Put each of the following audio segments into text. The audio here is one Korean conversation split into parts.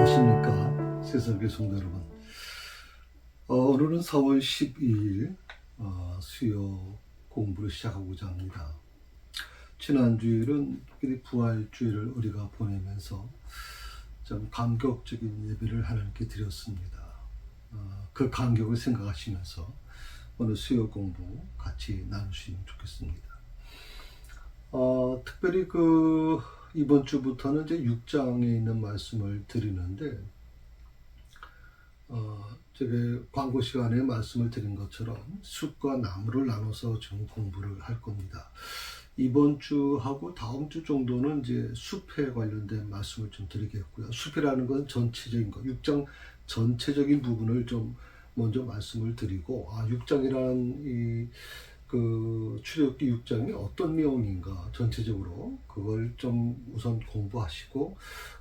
안녕하십니까 세상의 성도 여러분. 오늘은 4월 12일 수요 공부를 시작하고자 합니다. 지난주일은 특별히 부활주일을 우리가 보내면서 좀 감격적인 예배를 하나님께 드렸습니다. 그 감격을 생각하시면서 오늘 수요 공부 같이 나누시면 좋겠습니다. 특별히 이번 주부터는 이제 6장에 있는 말씀을 드리는데, 제가 광고 시간에 말씀을 드린 것처럼 숲과 나무를 나눠서 좀 공부를 할 겁니다. 이번 주하고 다음 주 정도는 이제 숲에 관련된 말씀을 좀 드리겠고요. 숲이라는 건 전체적인 거, 6장 전체적인 부분을 좀 먼저 말씀을 드리고, 6장이라는 출애굽기 6장이 어떤 내용인가 전체적으로 그걸 좀 우선 공부하시고,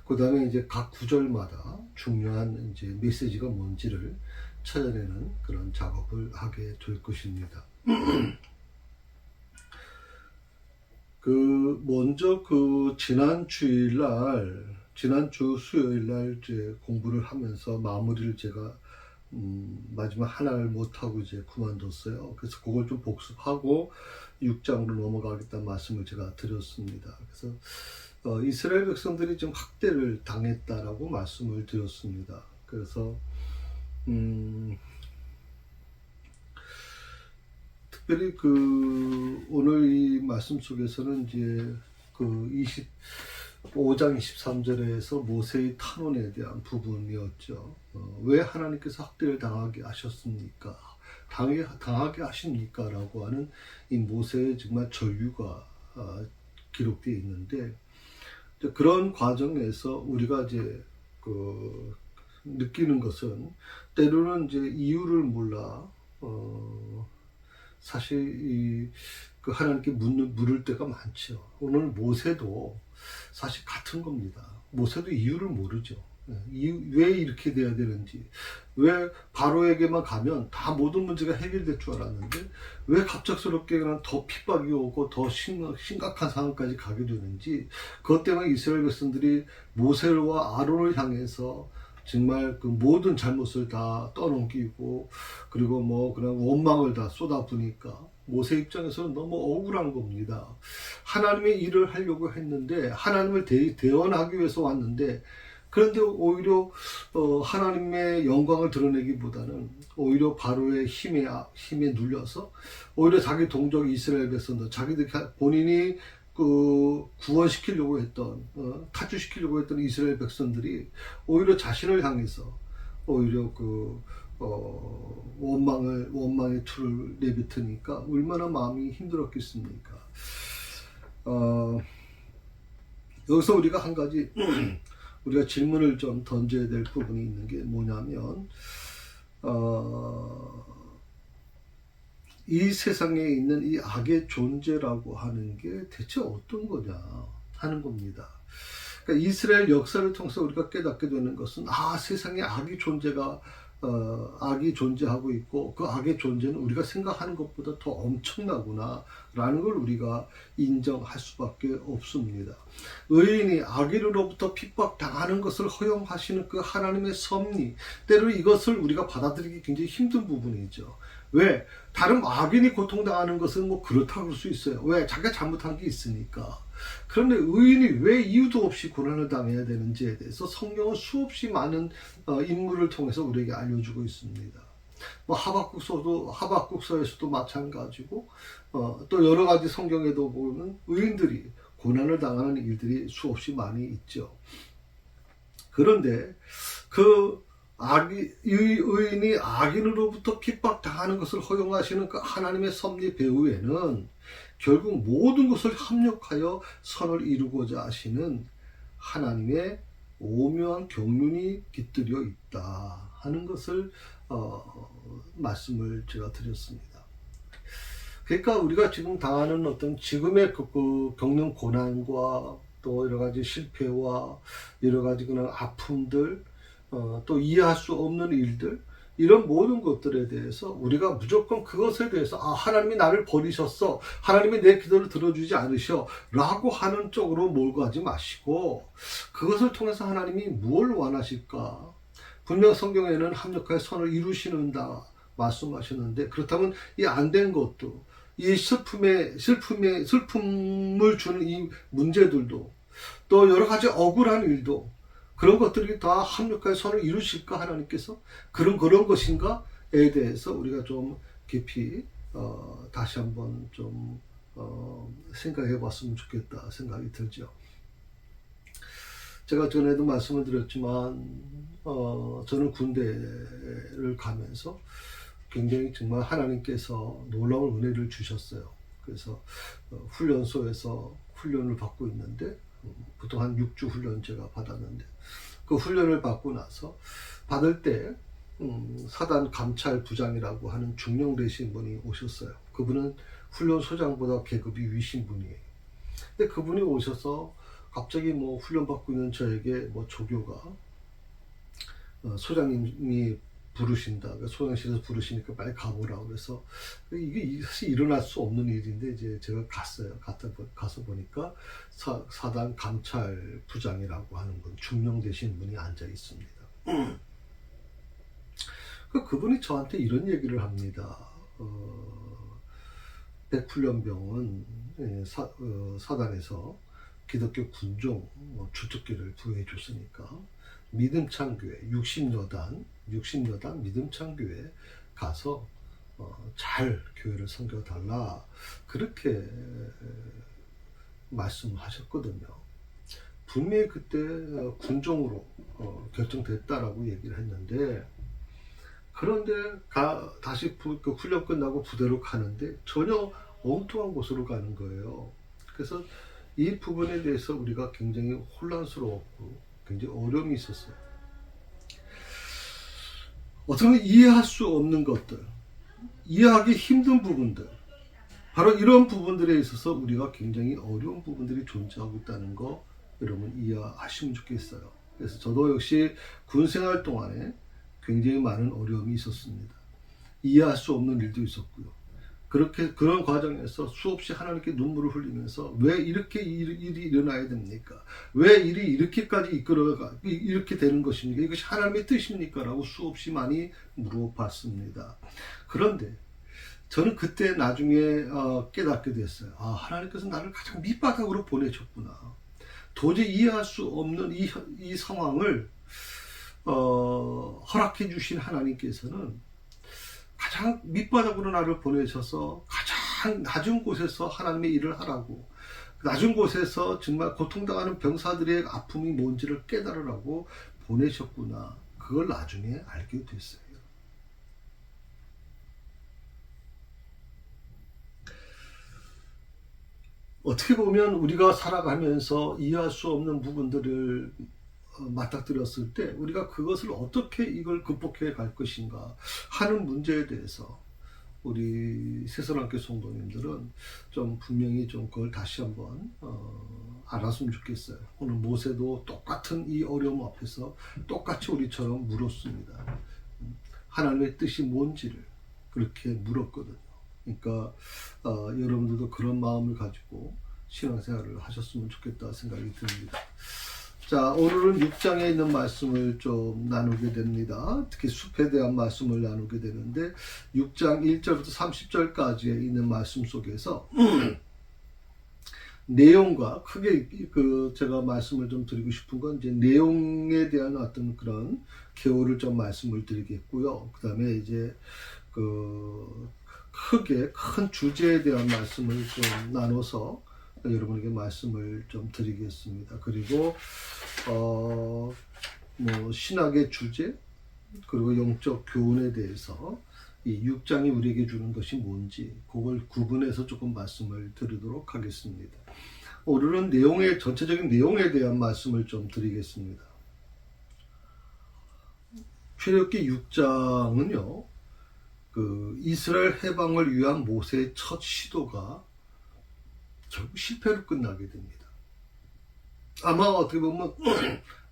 그 다음에 이제 각 구절마다 중요한 이제 메시지가 뭔지를 찾아내는 그런 작업을 하게 될 것입니다. 먼저 지난주 수요일날 이제 공부를 하면서 마무리를 제가 마지막 하나를 못하고 이제 그만뒀어요. 그래서 그걸 좀 복습하고 6장으로 넘어가겠다는 말씀을 제가 드렸습니다. 그래서 이스라엘 백성들이 좀 학대를 당했다라고 말씀을 드렸습니다. 그래서 특별히 오늘 이 말씀 속에서는 이제 5장 23절에서 모세의 탄원에 대한 부분이었죠. 왜 하나님께서 학대를 당하게 하셨습니까? 당하게 하십니까? 라고 하는 이 모세의 정말 전류가 기록되어 있는데, 그런 과정에서 우리가 이제 느끼는 것은 때로는 이제 이유를 몰라 사실 하나님께 물을 때가 많죠. 오늘 모세도 사실 같은 겁니다. 모세도 이유를 모르죠. 왜 이렇게 돼야 되는지, 왜 바로에게만 가면 다 모든 문제가 해결될 줄 알았는데 왜 갑작스럽게 그냥 더 핍박이 오고 더 심각한 상황까지 가게 되는지, 그것 때문에 이스라엘 백성들이 모세와 아론을 향해서 정말 모든 잘못을 다 떠넘기고, 그리고 그냥 원망을 다 쏟아부니까 모세 입장에서는 너무 억울한 겁니다. 하나님의 일을 하려고 했는데, 하나님을 대언하기 위해서 왔는데, 그런데 오히려 하나님의 영광을 드러내기보다는 오히려 바로의 힘에 눌려서 오히려 자기 동족 이스라엘 백성들, 자기들 본인이 구원시키려고 했던, 타주시키려고 했던 이스라엘 백성들이 오히려 자신을 향해서 오히려 원망의 투를 내뱉으니까 얼마나 마음이 힘들었겠습니까? 여기서 우리가 한 가지 우리가 질문을 좀 던져야 될 부분이 있는 게 뭐냐면, 이 세상에 있는 이 악의 존재라고 하는 게 대체 어떤 거냐 하는 겁니다. 그러니까 이스라엘 역사를 통해서 우리가 깨닫게 되는 것은, 세상에 악이 존재하고 있고, 그 악의 존재는 우리가 생각하는 것보다 더 엄청나구나 라는 걸 우리가 인정할 수밖에 없습니다. 의인이 악인으로부터 핍박당하는 것을 허용하시는 그 하나님의 섭리, 때로 이것을 우리가 받아들이기 굉장히 힘든 부분이죠. 왜? 다른 악인이 고통당하는 것은 그렇다고 할 수 있어요. 왜? 자기가 잘못한 게 있으니까. 그런데 의인이 왜 이유도 없이 고난을 당해야 되는지에 대해서 성경은 수없이 많은 인물을 통해서 우리에게 알려주고 있습니다. 하박국서에서도 마찬가지고, 또 여러 가지 성경에도 보면 의인들이 고난을 당하는 일들이 수없이 많이 있죠. 그런데 의인이 악인으로부터 핍박당하는 것을 허용하시는 그 하나님의 섭리 배후에는 결국 모든 것을 합력하여 선을 이루고자 하시는 하나님의 오묘한 경륜이 깃들여 있다 하는 것을 말씀을 제가 드렸습니다. 그러니까 우리가 지금 당하는 어떤 지금의 겪는 고난과 또 여러 가지 실패와 여러 가지 그런 아픔들, 또 이해할 수 없는 일들, 이런 모든 것들에 대해서 우리가 무조건 그것에 대해서 하나님이 나를 버리셨어, 하나님이 내 기도를 들어주지 않으셔 라고 하는 쪽으로 몰고 가지 마시고, 그것을 통해서 하나님이 뭘 원하실까? 분명 성경에는 합력하여 선을 이루시는다 말씀하셨는데, 그렇다면 이 안 된 것도, 이 슬픔을 주는 이 문제들도, 또 여러 가지 억울한 일도, 그런 것들이 다 합력하여 선을 이루실까 하나님께서? 그런 것인가에 대해서 우리가 좀 깊이 다시 한번 좀 생각해 봤으면 좋겠다 생각이 들죠. 제가 전에도 말씀을 드렸지만 저는 군대를 가면서 굉장히 정말 하나님께서 놀라운 은혜를 주셨어요. 그래서 훈련소에서 훈련을 받고 있는데, 보통 한 6주 훈련 제가 받았는데, 그 훈련을 받고 나서 받을 때 사단 감찰 부장이라고 하는 중령 되신 분이 오셨어요. 그분은 훈련소장보다 계급이 위신 분이에요. 근데 그분이 오셔서 갑자기 뭐 훈련 받고 있는 저에게 뭐 조교가 소장님이 부르신다. 소장실에서 부르시니까 빨리 가보라고. 그래서 이게 사실 일어날 수 없는 일인데 이제 제가 갔어요. 가서 보니까 사단 감찰 부장이라고 하는 분, 중령되신 분이 앉아 있습니다. 그분이 저한테 이런 얘기를 합니다. 백훈련병은 사단에서 기독교 군종 주특기를 부여해 줬으니까 믿음창교회 60여단 믿음창교회 가서 잘 교회를 섬겨달라, 그렇게 말씀하셨거든요. 분명히 그때 군종으로 결정됐다라고 얘기를 했는데, 그런데 다시 그 훈련 끝나고 부대로 가는데 전혀 엉뚱한 곳으로 가는 거예요. 그래서 이 부분에 대해서 우리가 굉장히 혼란스러웠고 굉장히 어려움이 있었어요. 어떻게 보면 이해할 수 없는 것들, 이해하기 힘든 부분들, 바로 이런 부분들에 있어서 우리가 굉장히 어려운 부분들이 존재하고 있다는 거 여러분 이해하시면 좋겠어요. 그래서 저도 역시 군 생활 동안에 굉장히 많은 어려움이 있었습니다. 이해할 수 없는 일도 있었고요. 그런 과정에서 수없이 하나님께 눈물을 흘리면서 왜 이렇게 일이 일어나야 됩니까? 왜 일이 이렇게까지 이렇게 되는 것입니까? 이것이 하나님의 뜻입니까? 라고 수없이 많이 물어봤습니다. 그런데 저는 그때 나중에 깨닫게 됐어요. 하나님께서 나를 가장 밑바닥으로 보내셨구나. 도저히 이해할 수 없는 이 상황을 허락해 주신 하나님께서는 가장 밑바닥으로 나를 보내셔서 가장 낮은 곳에서 하나님의 일을 하라고, 낮은 곳에서 정말 고통당하는 병사들의 아픔이 뭔지를 깨달으라고 보내셨구나. 그걸 나중에 알게 됐어요. 어떻게 보면 우리가 살아가면서 이해할 수 없는 부분들을 맞닥뜨렸을 때 우리가 그것을 어떻게 이걸 극복해 갈 것인가 하는 문제에 대해서 우리 새사랑교회 성도님들은 좀 분명히 좀 그걸 다시 한번 알았으면 좋겠어요. 오늘 모세도 똑같은 이 어려움 앞에서 똑같이 우리처럼 물었습니다. 하나님의 뜻이 뭔지를 그렇게 물었거든요. 그러니까 여러분들도 그런 마음을 가지고 신앙생활을 하셨으면 좋겠다 생각이 듭니다. 자, 오늘은 6장에 있는 말씀을 좀 나누게 됩니다. 특히 숲에 대한 말씀을 나누게 되는데 6장 1절부터 30절까지에 있는 말씀 속에서 내용과 크게 제가 말씀을 좀 드리고 싶은 건 이제 내용에 대한 어떤 그런 개요를 좀 말씀을 드리겠고요. 그 다음에 이제 크게 큰 주제에 대한 말씀을 좀 나눠서 여러분에게 말씀을 좀 드리겠습니다. 그리고 뭐 신학의 주제, 그리고 영적 교훈에 대해서 이 6장이 우리에게 주는 것이 뭔지 그걸 구분해서 조금 말씀을 드리도록 하겠습니다. 오늘은 전체적인 내용에 대한 말씀을 좀 드리겠습니다. 출애굽기 6장은요, 이스라엘 해방을 위한 모세의 첫 시도가 결국 실패로 끝나게 됩니다. 아마 어떻게 보면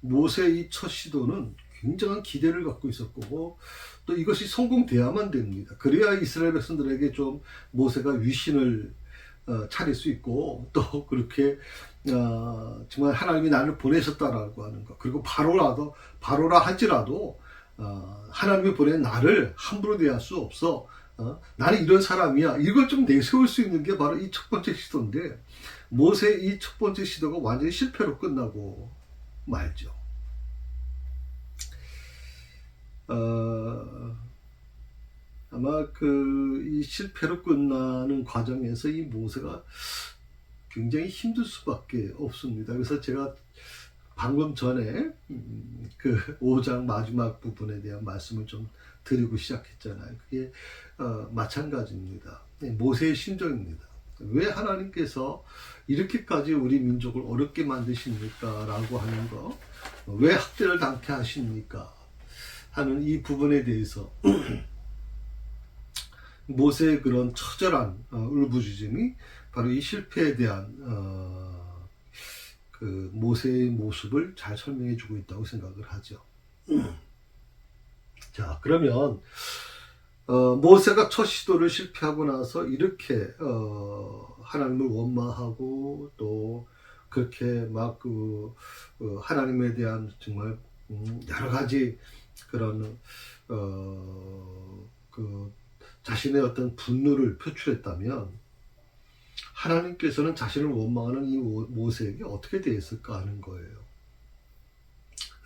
모세의 첫 시도는 굉장한 기대를 갖고 있었고 또 이것이 성공돼야만 됩니다. 그래야 이스라엘 백성들에게 좀 모세가 위신을 차릴 수 있고 또 그렇게 정말 하나님이 나를 보내셨다라고 하는 것, 그리고 바로라 할지라도 하나님이 보낸 나를 함부로 대할 수 없어. 나는 이런 사람이야. 이걸 좀 내세울 수 있는 게 바로 이 첫 번째 시도인데, 모세의 이 첫 번째 시도가 완전히 실패로 끝나고 말죠. 아마 이 실패로 끝나는 과정에서 이 모세가 굉장히 힘들 수밖에 없습니다. 그래서 제가 방금 전에 그 5장 마지막 부분에 대한 말씀을 좀 드리고 시작했잖아요. 그게 마찬가지입니다. 모세의 심정입니다. 왜 하나님께서 이렇게까지 우리 민족을 어렵게 만드십니까? 라고 하는 거, 왜 학대를 당케 하십니까? 하는 이 부분에 대해서 모세의 그런 처절한 울부짖음이 바로 이 실패에 대한 그 모세의 모습을 잘 설명해 주고 있다고 생각을 하죠. 자, 그러면 모세가 첫 시도를 실패하고 나서 이렇게 하나님을 원망하고 또 그렇게 막 하나님에 대한 정말 여러 가지 그런 자신의 어떤 분노를 표출했다면, 하나님께서는 자신을 원망하는 이 모세에게 어떻게 대했을까 하는 거예요.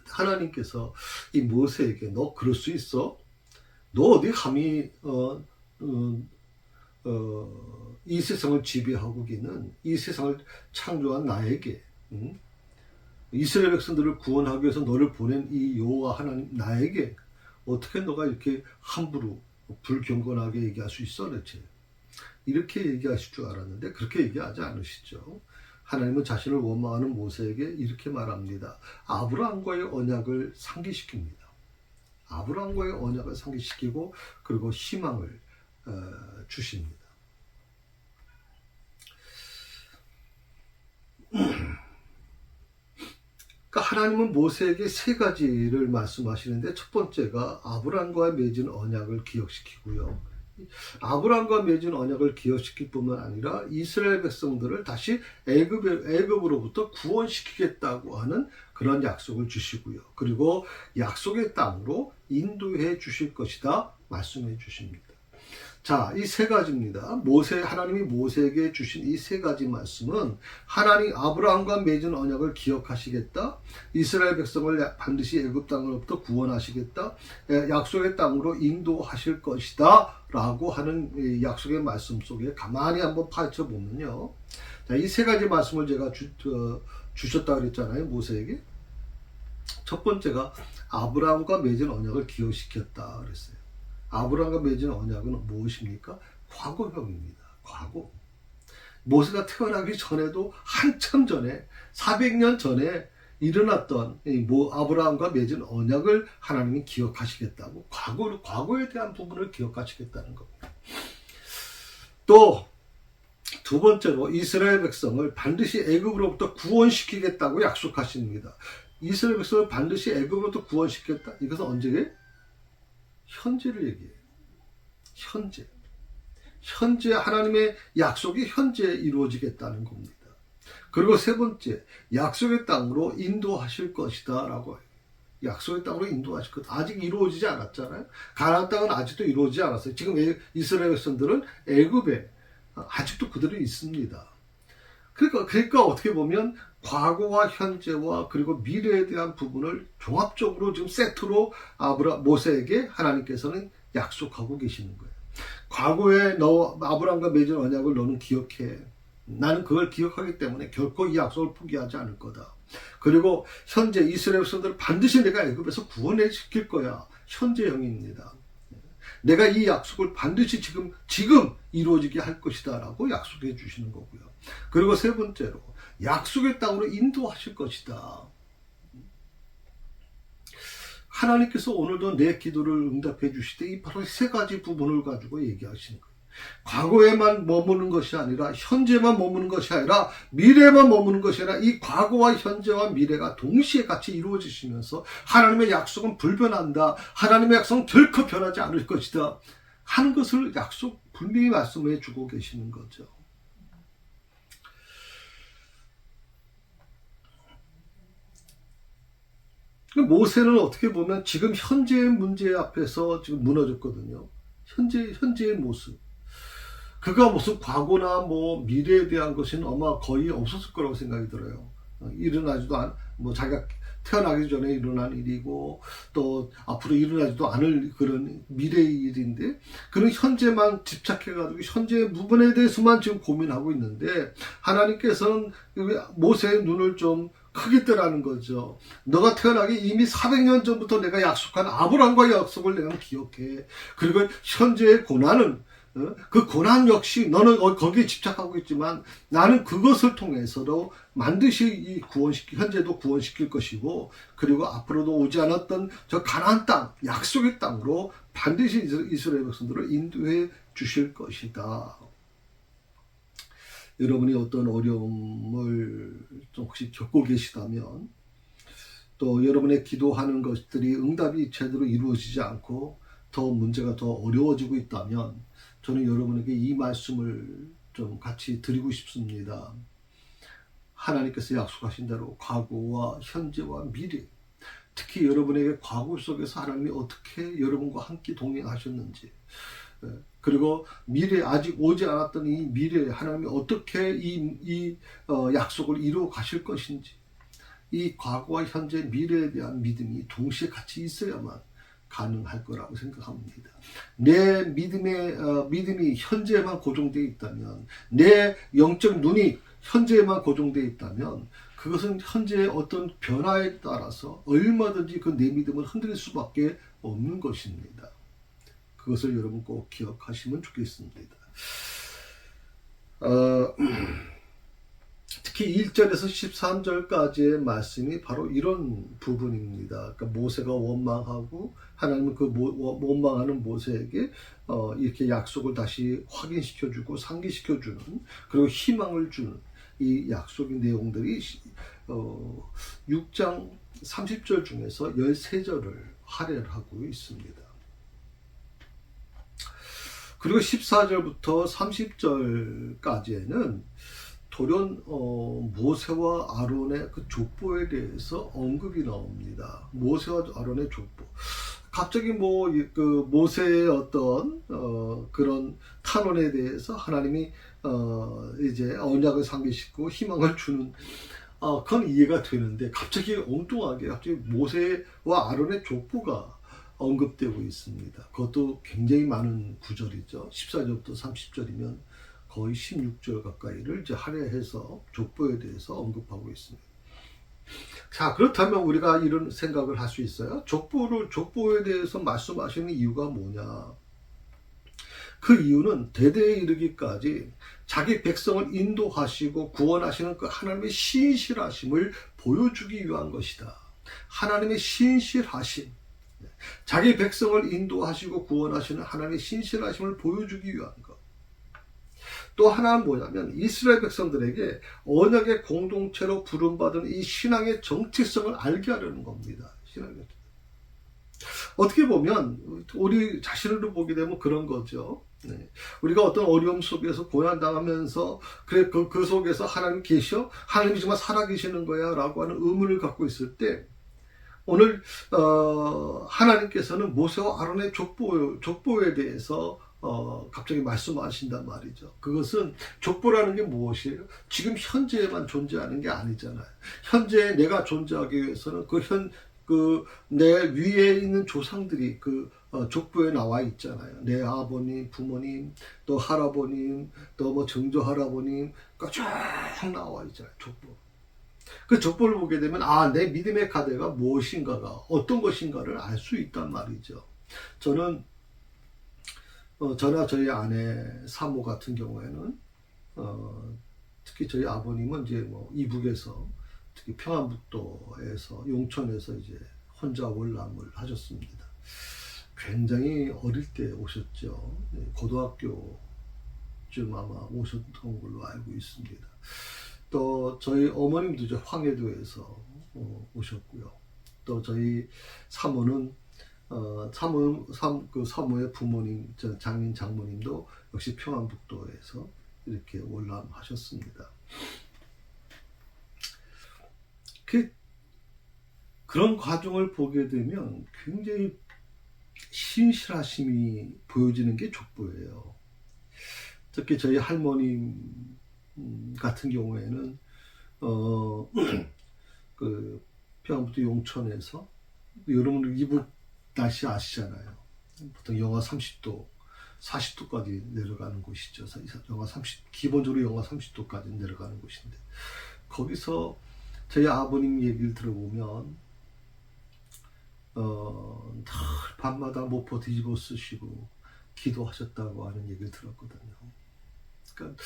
하나님께서 이 모세에게 너 그럴 수 있어? 너 어디 감히 이 세상을 지배하고기는 이 세상을 창조한 나에게, 이스라엘 백성들을 구원하기 위해서 너를 보낸 이 여호와 하나님 나에게 어떻게 너가 이렇게 함부로 불경건하게 얘기할 수 있어? 대체 이렇게 얘기하실 줄 알았는데 그렇게 얘기하지 않으시죠. 하나님은 자신을 원망하는 모세에게 이렇게 말합니다. 아브라함과의 언약을 상기시킵니다. 아브라함과의 언약을 상기시키고 그리고 희망을 주십니다. 그러니까 하나님은 모세에게 세 가지를 말씀하시는데, 첫 번째가 아브라함과 맺은 언약을 기억시키고요. 아브라함과 맺은 언약을 기억시킬 뿐만 아니라 이스라엘 백성들을 다시 애굽으로부터 구원시키겠다고 하는 그런 약속을 주시고요. 그리고 약속의 땅으로 인도해 주실 것이다 말씀해 주십니다. 자, 이 세 가지입니다. 하나님이 모세에게 주신 이 세 가지 말씀은 하나님 아브라함과 맺은 언약을 기억하시겠다, 이스라엘 백성을 반드시 애굽 땅으로부터 구원하시겠다, 약속의 땅으로 인도하실 것이다 라고 하는 이 약속의 말씀 속에 가만히 한번 파헤쳐 보면요, 이 세 가지 말씀을 제가 주셨다 그랬잖아요. 모세에게 첫 번째가 아브라함과 맺은 언약을 기억시켰다 그랬어요. 아브라함과 맺은 언약은 무엇입니까? 과거형입니다. 과거. 모세가 태어나기 전에도 한참 전에 400년 전에 일어났던 아브라함과 맺은 언약을 하나님이 기억하시겠다고, 과거에 대한 부분을 기억하시겠다는 겁니다. 또 두 번째로 이스라엘 백성을 반드시 애굽으로부터 구원시키겠다고 약속하십니다. 이스라엘 백성을 반드시 애굽으로부터 구원시키겠다. 이것은 언제게? 현재를 얘기해요. 현재 하나님의 약속이 현재 이루어지겠다는 겁니다. 그리고 세 번째, 약속의 땅으로 인도하실 것이다 라고 해요. 약속의 땅으로 인도하실 것. 아직 이루어지지 않았잖아요. 가나안 땅은 아직도 이루어지지 않았어요. 지금 이스라엘 백성들은 애굽에 아직도 그대로 있습니다. 그러니까 어떻게 보면 과거와 현재와 그리고 미래에 대한 부분을 종합적으로 지금 세트로 모세에게 하나님께서는 약속하고 계시는 거예요. 과거에 아브라함과 맺은 언약을 너는 기억해. 나는 그걸 기억하기 때문에 결코 이 약속을 포기하지 않을 거다. 그리고 현재 이스라엘 백성들을 반드시 내가 애굽에서 구원해 시킬 거야. 현재형입니다. 내가 이 약속을 반드시 지금 이루어지게 할 것이다 라고 약속해 주시는 거고요. 그리고 세 번째로 약속의 땅으로 인도하실 것이다. 하나님께서 오늘도 내 기도를 응답해 주실 때 이 바로 세 가지 부분을 가지고 얘기하시는 거예요. 과거에만 머무는 것이 아니라 현재만 머무는 것이 아니라 미래에만 머무는 것이 아니라 이 과거와 현재와 미래가 동시에 같이 이루어지시면서 하나님의 약속은 불변한다. 하나님의 약속은 결코 변하지 않을 것이다. 하는 것을 약속 분명히 말씀해 주고 계시는 거죠. 모세는 어떻게 보면 지금 현재의 문제 앞에서 지금 무너졌거든요. 현재의 모습. 그가 무슨 과거나 뭐 미래에 대한 것은 아마 거의 없었을 거라고 생각이 들어요. 일어나지도 뭐 자기가 태어나기 전에 일어난 일이고 또 앞으로 일어나지도 않을 그런 미래의 일인데 그는 현재만 집착해가지고 현재의 부분에 대해서만 지금 고민하고 있는데 하나님께서는 모세의 눈을 좀 크게 뜨라는 거죠. 너가 태어나기 이미 400년 전부터 내가 약속한 아브라함과의 약속을 내가 기억해. 그리고 현재의 고난은 그 고난 역시 너는 거기에 집착하고 있지만 나는 그것을 통해서도 반드시 현재도 구원시킬 것이고 그리고 앞으로도 오지 않았던 저 가나안 땅, 약속의 땅으로 반드시 이스라엘 백성들을 인도해 주실 것이다. 여러분이 어떤 어려움을 좀 혹시 겪고 계시다면 또 여러분의 기도하는 것들이 응답이 제대로 이루어지지 않고 더 문제가 더 어려워지고 있다면 저는 여러분에게 이 말씀을 좀 같이 드리고 싶습니다. 하나님께서 약속하신 대로 과거와 현재와 미래, 특히 여러분에게 과거 속에서 하나님이 어떻게 여러분과 함께 동행하셨는지 그리고 미래 아직 오지 않았던 이 미래에 하나님이 어떻게 이 약속을 이루어 가실 것인지 이 과거와 현재 미래에 대한 믿음이 동시에 같이 있어야만 가능할 거라고 생각합니다. 내 믿음이 현재에만 고정되어 있다면 내 영적 눈이 현재에만 고정되어 있다면 그것은 현재의 어떤 변화에 따라서 얼마든지 그 내 믿음을 흔들릴 수밖에 없는 것입니다. 그것을 여러분 꼭 기억하시면 좋겠습니다. 특히 1절에서 13절까지의 말씀이 바로 이런 부분입니다. 그러니까 모세가 원망하고 하나님은 그 원망하는 모세에게 이렇게 약속을 다시 확인시켜주고 상기시켜주는 그리고 희망을 주는 이 약속의 내용들이 6장 30절 중에서 13절을 할애를 하고 있습니다. 그리고 14절부터 30절까지에는 돌연 모세와 아론의 그 족보에 대해서 언급이 나옵니다. 모세와 아론의 족보. 갑자기 그 모세의 어떤 그런 탄원에 대해서 하나님이 이제 언약을 상기시키고 희망을 주는 그건 이해가 되는데 갑자기 엉뚱하게 갑자기 모세와 아론의 족보가 언급되고 있습니다. 그것도 굉장히 많은 구절이죠. 14절부터 30절이면 거의 16절 가까이를 이제 할애해서 족보에 대해서 언급하고 있습니다. 자, 그렇다면 우리가 이런 생각을 할 수 있어요. 족보에 대해서 말씀하시는 이유가 뭐냐? 그 이유는 대대에 이르기까지 자기 백성을 인도하시고 구원하시는 그 하나님의 신실하심을 보여주기 위한 것이다. 하나님의 신실하심. 자기 백성을 인도하시고 구원하시는 하나님의 신실하심을 보여주기 위한 것. 또 하나는 뭐냐면 이스라엘 백성들에게 언약의 공동체로 부름받은 이 신앙의 정체성을 알게 하려는 겁니다. 어떻게 보면 우리 자신을 보게 되면 그런 거죠. 우리가 어떤 어려움 속에서 고난당하면서 그래 그 속에서 하나님 계셔? 하나님이 정말 살아계시는 거야? 라고 하는 의문을 갖고 있을 때 오늘 하나님께서는 모세와 아론의 족보에 대해서 갑자기 말씀하신단 말이죠. 그것은 족보라는 게 무엇이에요? 지금 현재에만 존재하는 게 아니잖아요. 현재에 내가 존재하기 위해서는 내 위에 있는 조상들이 족보에 나와 있잖아요. 내 아버님, 부모님, 또 할아버님, 또 뭐 증조 할아버님, 쫙 나와 있잖아요. 족보. 그 족보를 보게 되면 내 믿음의 가대가 무엇인가가 어떤 것인가를 알 수 있단 말이죠. 저는 저나 저희 아내 사모 같은 경우에는 특히 저희 아버님은 이제 이북에서 특히 평안북도에서 용천에서 이제 혼자 월남을 하셨습니다. 굉장히 어릴 때 오셨죠. 고등학교 10쯤 아마 오셨던 걸로 알고 있습니다. 또 저희 어머님도 이제 황해도에서 오셨고요. 또 저희 사모는 그 사모의 부모님, 장인 장모님도 역시 평안북도에서 이렇게 월남하셨습니다. 그런 과정을 보게 되면 굉장히 신실하심이 보여지는 게 족보예요. 특히 저희 할머님 같은 경우에는 그 평안북도 용천에서 여러분 이북 날씨 아시잖아요. 보통 영하 30도, 40도까지 내려가는 곳이죠. 기본적으로 영하 30도까지 내려가는 곳인데 거기서 저희 아버님 얘기를 들어보면 늘 밤마다 모포 뒤집어 쓰시고 기도하셨다고 하는 얘기를 들었거든요. 그러니까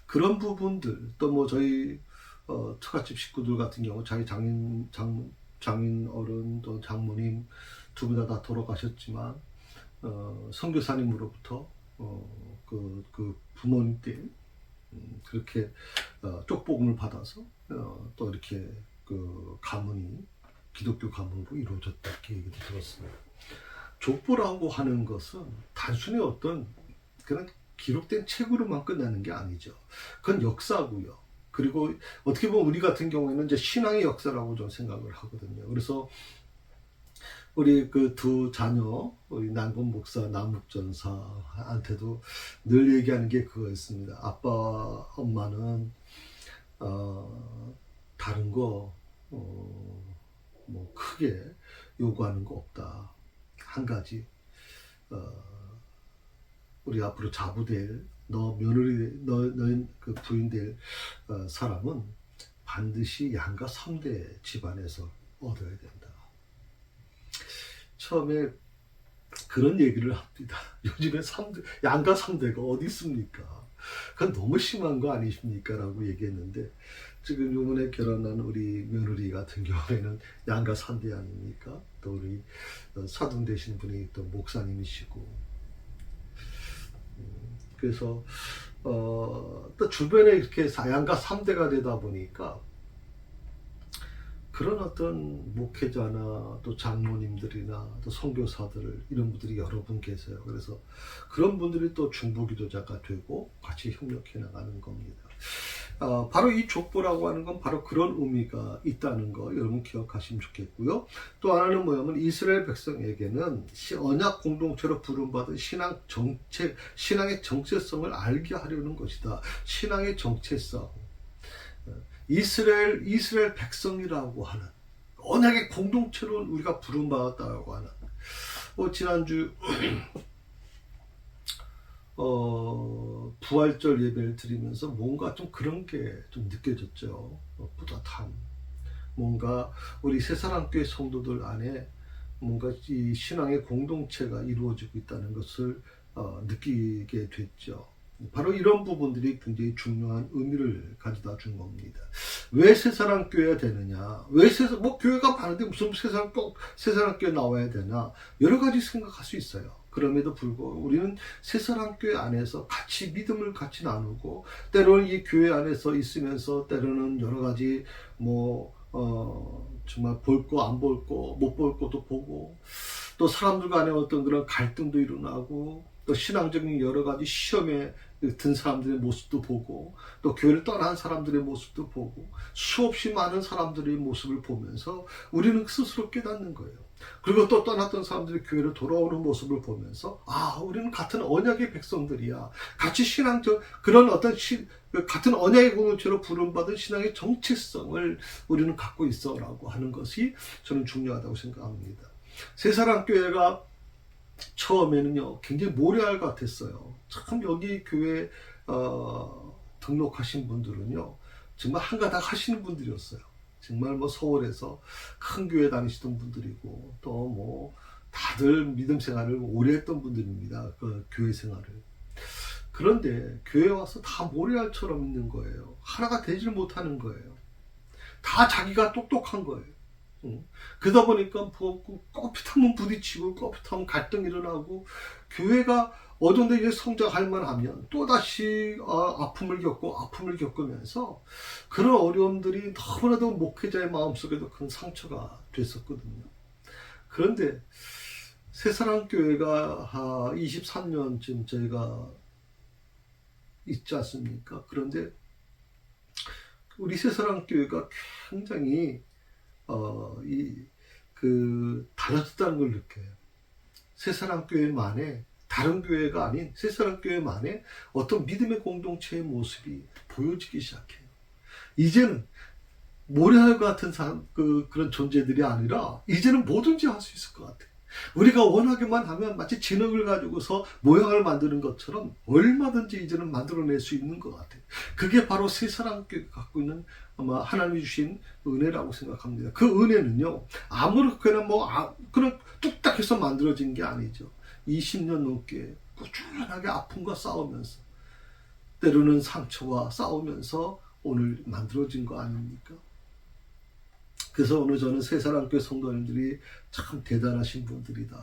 그런 부분들, 또 뭐 저희 처갓집 식구들 같은 경우 자기 장인 어른 또 장모님 두 분 다 돌아가셨지만 선교사님으로부터 그 부모님 때 그렇게 쪽복음을 받아서 또 이렇게 그 가문이 기독교 가문으로 이루어졌다 이렇게 얘기를 들었습니다. 족보라고 하는 것은 단순히 어떤 그런 기록된 책으로만 끝나는 게 아니죠. 그건 역사고요. 그리고 어떻게 보면 우리 같은 경우에는 이제 신앙의 역사라고 좀 생각을 하거든요. 그래서 우리 그 두 자녀, 우리 남건 목사, 남욱 전사한테도 늘 얘기하는 게 그거였습니다. 아빠, 엄마는 다른 거 뭐 크게 요구하는 거 없다. 한 가지 우리 앞으로 자부될 너 며느리 너 그 부인 될 사람은 반드시 양가 3대 집안에서 얻어야 된다. 처음에 그런 얘기를 합니다. 요즘에 양가 3대가 어디 있습니까? 그건 너무 심한 거 아니십니까? 라고 얘기했는데 지금 요번에 결혼한 우리 며느리 같은 경우에는 양가 3대 아닙니까? 또 우리 사돈 되신 분이 또 목사님이시고 그래서 또 주변에 이렇게 양가 3대가 되다 보니까 그런 어떤 목회자나 또 장로님들이나 또 선교사들 이런 분들이 여러 분 계세요. 그래서 그런 분들이 또 중보기도자가 되고 같이 협력해 나가는 겁니다. 바로 이 족보라고 하는 건 바로 그런 의미가 있다는 거 여러분 기억하시면 좋겠고요. 또 하나는 뭐냐면 이스라엘 백성에게는 언약 공동체로 부름받은 신앙의 정체성을 알게 하려는 것이다. 신앙의 정체성. 이스라엘 백성이라고 하는 언약의 공동체로 우리가 부름받았다고 하는 지난주 부활절 예배를 드리면서 뭔가 좀 그런 게 좀 느껴졌죠. 뿌듯함. 뭔가 우리 새사랑교회 성도들 안에 뭔가 이 신앙의 공동체가 이루어지고 있다는 것을 느끼게 됐죠. 바로 이런 부분들이 굉장히 중요한 의미를 가져다 준 겁니다. 왜 새사랑교회가 되느냐? 뭐 교회가 많은데 무슨 새사랑교회 나와야 되나? 여러 가지 생각할 수 있어요. 그럼에도 불구하고 우리는 새사랑교회 안에서 같이 믿음을 같이 나누고 때로는 이 교회 안에서 있으면서 때로는 여러 가지 정말 볼 거 안 볼 거 못 볼 것도 보고 또 사람들 간에 어떤 그런 갈등도 일어나고 또 신앙적인 여러 가지 시험에 든 사람들의 모습도 보고 또 교회를 떠난 사람들의 모습도 보고 수없이 많은 사람들의 모습을 보면서 우리는 스스로 깨닫는 거예요. 그리고 또 떠났던 사람들이 교회로 돌아오는 모습을 보면서 우리는 같은 언약의 백성들이야. 같이 그런 어떤 같은 언약의 공동체로 부름받은 신앙의 정체성을 우리는 갖고 있어라고 하는 것이 저는 중요하다고 생각합니다. 새사랑교회가 처음에는요 굉장히 모래알 같았어요. 참 여기 교회 등록하신 분들은요 정말 한가닥 하시는 분들이었어요. 정말 서울에서 큰 교회 다니시던 분들이고 또 다들 믿음 생활을 오래 했던 분들입니다. 그 교회 생활을. 그런데 교회 와서 다 모래알처럼 있는 거예요. 하나가 되질 못하는 거예요. 다 자기가 똑똑한 거예요. 그러다 보니까 꺾핏하면 부딪히고 꺾핏하면 갈등 일어나고 교회가 어느 정도 이제 성장할 만하면 또다시 아픔을 겪으면서 그런 어려움들이 너무나도 목회자의 마음속에도 큰 상처가 됐었거든요. 그런데 새사랑교회가 23년쯤 저희가 있지 않습니까? 그런데 우리 새사랑교회가 굉장히 달라졌다는 걸 느껴요. 새사랑교회만의, 다른 교회가 아닌 새사랑교회만의 어떤 믿음의 공동체의 모습이 보여지기 시작해요. 이제는 모래알 같은 그런 존재들이 아니라 이제는 뭐든지 할 수 있을 것 같아요. 우리가 원하기만 하면 마치 진흙을 가지고서 모양을 만드는 것처럼 얼마든지 이제는 만들어낼 수 있는 것 같아요. 그게 바로 새사랑교회가 갖고 있는 아마 하나님이 주신 은혜라고 생각합니다. 그 은혜는요, 아무렇게나 그냥 뚝딱 해서 만들어진 게 아니죠. 20년 넘게 꾸준하게 아픔과 싸우면서, 때로는 상처와 싸우면서 오늘 만들어진 거 아닙니까? 그래서 오늘 저는 새사랑교회 성도님들이 참 대단하신 분들이다.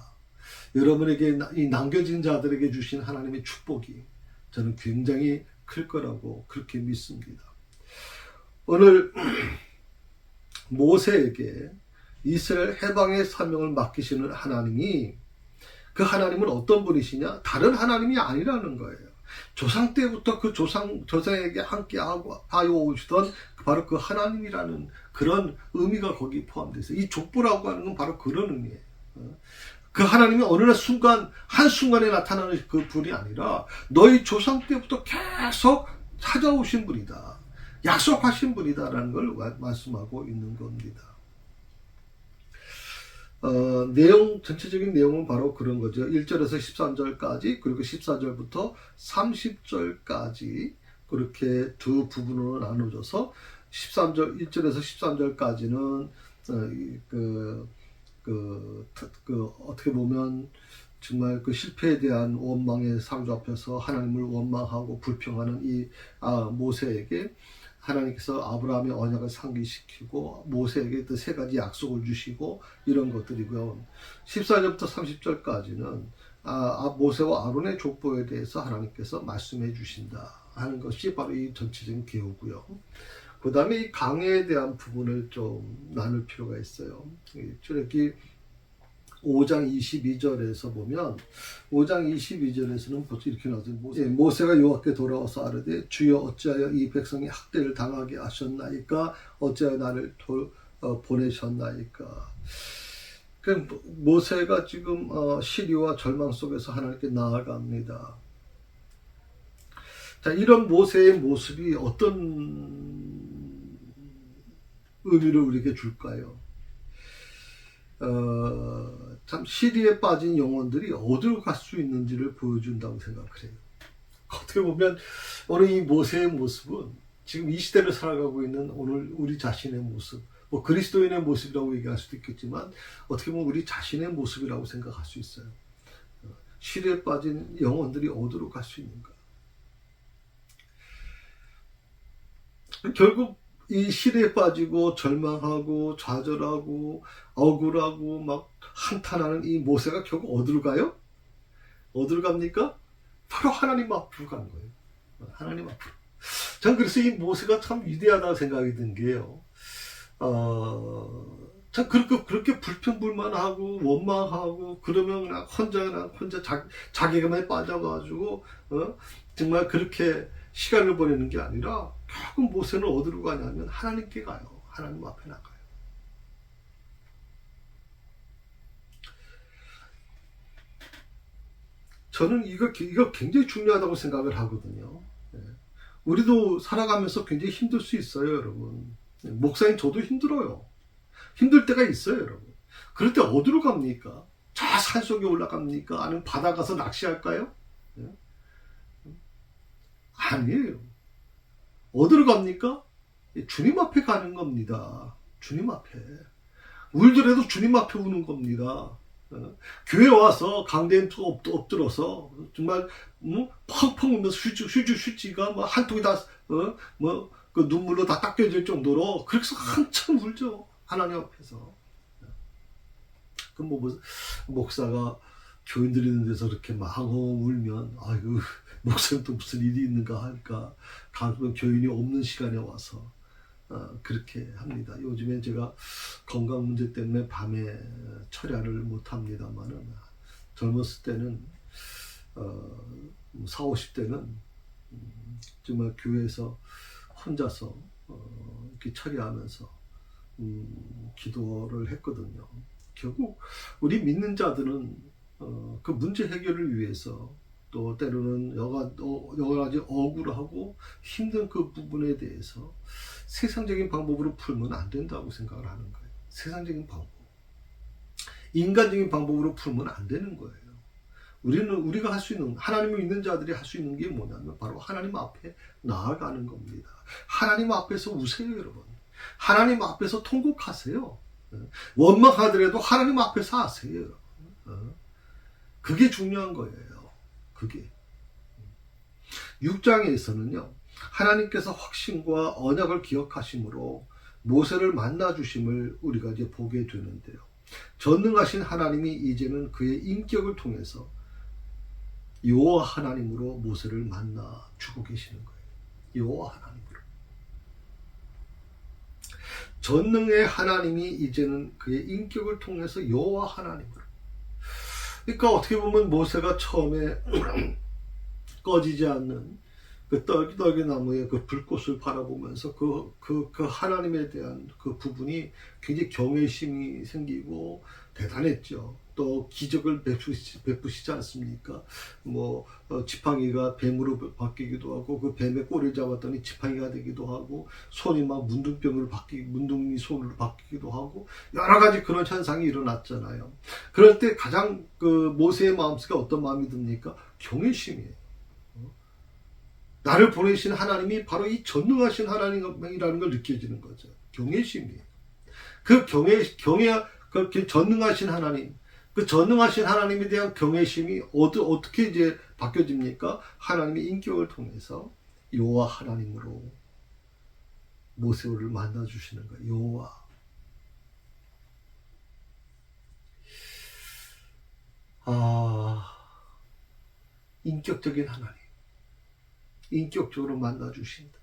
여러분에게 이 남겨진 자들에게 주신 하나님의 축복이 저는 굉장히 클 거라고 그렇게 믿습니다. 오늘 모세에게 이스라엘 해방의 사명을 맡기시는 하나님이, 그 하나님은 어떤 분이시냐? 다른 하나님이 아니라는 거예요. 조상 때부터 그 조상에게 함께 하여 오시던 바로 그 하나님이라는 그런 의미가 거기 포함되어 있어요. 이 족보라고 하는 건 바로 그런 의미예요. 그 하나님이 어느 한순간에 나타나는 그 분이 아니라 너희 조상 때부터 계속 찾아오신 분이다. 약속하신 분이다라는 걸 말씀하고 있는 겁니다. 전체적인 내용은 바로 그런 거죠. 1절에서 13절까지, 그리고 14절부터 30절까지, 그렇게 두 부분으로 나눠져서 1절에서 13절까지는, 어떻게 보면 정말 그 실패에 대한 원망에 사로잡혀서 하나님을 원망하고 불평하는 이 모세에게 하나님께서 아브라함의 언약을 상기시키고 모세에게 또 세 가지 약속을 주시고 이런 것들이고요. 14절부터 30절까지는 모세와 아론의 족보에 대해서 하나님께서 말씀해 주신다 하는 것이 바로 이 전체적인 계호고요. 그 다음에 이 강해에 대한 부분을 좀 나눌 필요가 있어요. 출애굽기 5장 22절에서 보면, 5장 22절에서는 벌써 이렇게 나와서 모세가 여호와께 돌아와서 아뢰되 주여 어찌하여 이 백성이 학대를 당하게 하셨나이까? 어찌하여 나를 보내셨나이까? 모세가 지금 시리와 절망 속에서 하나님께 나아갑니다. 자, 이런 모세의 모습이 어떤 의미를 우리에게 줄까요? 참 시리에 빠진 영혼들이 어디로 갈 수 있는지를 보여준다고 생각을 해요. 어떻게 보면 오늘 이 모세의 모습은 지금 이 시대를 살아가고 있는 오늘 우리 자신의 모습, 그리스도인의 모습이라고 얘기할 수도 있겠지만 어떻게 보면 우리 자신의 모습이라고 생각할 수 있어요. 시리에 빠진 영혼들이 어디로 갈 수 있는가? 결국 이 시리에 빠지고 절망하고 좌절하고 억울하고 막 한탄하는 이 모세가 결국 어디로 가요? 어디로 갑니까? 바로 하나님 앞으로 간 거예요. 하나님 앞으로. 전 그래서 이 모세가 참 위대하다고 생각이 든 게요. 참 그렇게 불평불만하고 원망하고 그러면 그냥 혼자 자기감에 빠져가지고 정말 그렇게 시간을 보내는 게 아니라 결국 모세는 어디로 가냐면 하나님께 가요. 하나님 앞에 나가요. 저는 이거 굉장히 중요하다고 생각을 하거든요. 우리도 살아가면서 굉장히 힘들 수 있어요, 여러분. 목사님 저도 힘들어요. 힘들 때가 있어요, 여러분. 그럴 때 어디로 갑니까? 저 산속에 올라갑니까? 아니면 바다 가서 낚시할까요? 아니에요. 어디로 갑니까? 주님 앞에 가는 겁니다. 주님 앞에. 울더라도 주님 앞에 우는 겁니다. 교회 와서 강대에 엎드려서 정말 펑펑 울면서 휴지가 한 통이 다 그 눈물로 다 닦여질 정도로 그래서 한참 울죠. 하나님 앞에서. 그 목사가 교인들이 있는 데서 이렇게 막 울면 아이고 목사님 또 무슨 일이 있는가 할까, 가끔 교인이 없는 시간에 와서 그렇게 합니다. 요즘엔 제가 건강 문제 때문에 밤에 철야를 못 합니다만은, 젊었을 때는 40, 50대는 정말 교회에서 혼자서 이렇게 처리하면서 기도를 했거든요. 결국 우리 믿는 자들은 그 문제 해결을 위해서, 또 때로는 여러 가지 억울하고 힘든 그 부분에 대해서 세상적인 방법으로 풀면 안 된다고 생각을 하는 거예요. 세상적인 방법, 인간적인 방법으로 풀면 안 되는 거예요. 우리가 할 수 있는, 하나님을 믿는 자들이 할 수 있는 게 뭐냐면 바로 하나님 앞에 나아가는 겁니다. 하나님 앞에서 우세요, 여러분. 하나님 앞에서 통곡하세요. 원망하더라도 하나님 앞에서 하세요. 그게 중요한 거예요. 그게. 6장에서는요, 하나님께서 확신과 언약을 기억하심으로 모세를 만나 주심을 우리가 이제 보게 되는데요. 전능하신 하나님이 이제는 그의 인격을 통해서 여호와 하나님으로 모세를 만나 주고 계시는 거예요. 여호와 하나님으로. 전능의 하나님이 이제는 그의 인격을 통해서 여호와 하나님으로. 그러니까 어떻게 보면 모세가 처음에 꺼지지 않는 그 떨기나무의 그 불꽃을 바라보면서 그 하나님에 대한 그 부분이 굉장히 경외심이 생기고 대단했죠. 또 기적을 베푸시지 않습니까? 지팡이가 뱀으로 바뀌기도 하고, 그 뱀의 꼬리를 잡았더니 지팡이가 되기도 하고, 손이 막 문둥이 손으로 바뀌기도 하고, 여러 가지 그런 현상이 일어났잖아요. 그럴 때 가장 그 모세의 마음속에 어떤 마음이 듭니까? 경외심이에요. 나를 보내신 하나님이 바로 이 전능하신 하나님이라는 걸 느껴지는 거죠. 경외심이에요. 그 전능하신 하나님, 그 전능하신 하나님에 대한 경외심이 어떻게 이제 바뀌어집니까? 하나님의 인격을 통해서 여호와 하나님으로 모세를 만나 주시는 거예요. 여호와. 인격적인 하나님, 인격적으로 만나 주신다.